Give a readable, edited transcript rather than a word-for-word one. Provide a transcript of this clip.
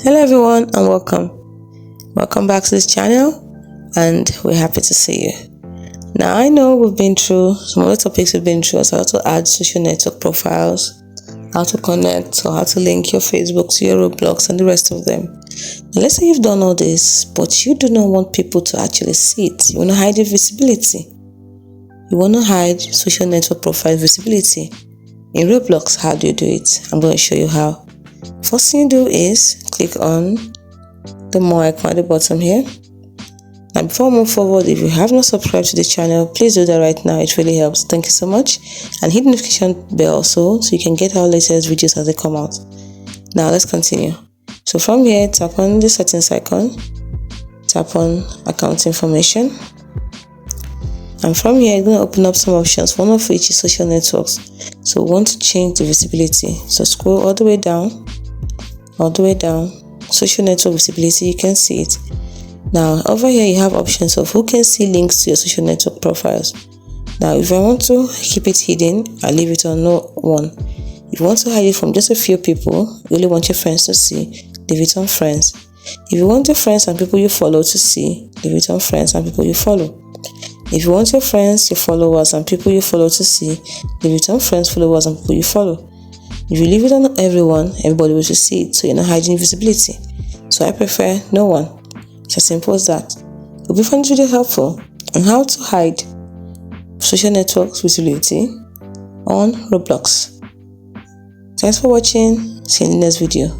Hello everyone and welcome back to this channel, and we're happy to see you. Now I know we've been through some other topics as how to add social network profiles, how to connect or how to link your Facebook to your Roblox and the rest of them. Now let's say you've done all this, but you do not want people to actually see it. You want to hide your visibility. You want to hide social network profile visibility. In Roblox, how do you do it? I'm going to show you how. First thing you do is click on the more icon at the bottom here. And before we move forward, if you have not subscribed to this channel, please do that right now. It really helps. Thank you so much. And hit the notification bell also so you can get our latest videos as they come out. Now let's continue. So from here, tap on the settings icon, tap on account information, and from here you're going to open up some options, one of which is social networks. So we want to change the visibility. So scroll all the way down, social network visibility, you can see it. Now over here you have options of who can see links to your social network profiles. Now if I want to keep it hidden, I'll leave it on no one. If you want to hide it from just a few people, you really want your friends to see, leave it on friends. If you want your friends and people you follow to see, leave it on friends and people you follow. If you want your friends, your followers and people you follow to see, leave it on friends, followers and people you follow. If you leave it on everyone, everybody will see it, so you're not hiding visibility. So I prefer no one. It's as simple as that. Hope you find this video helpful on how to hide social network visibility on Roblox. Thanks for watching. See you in the next video.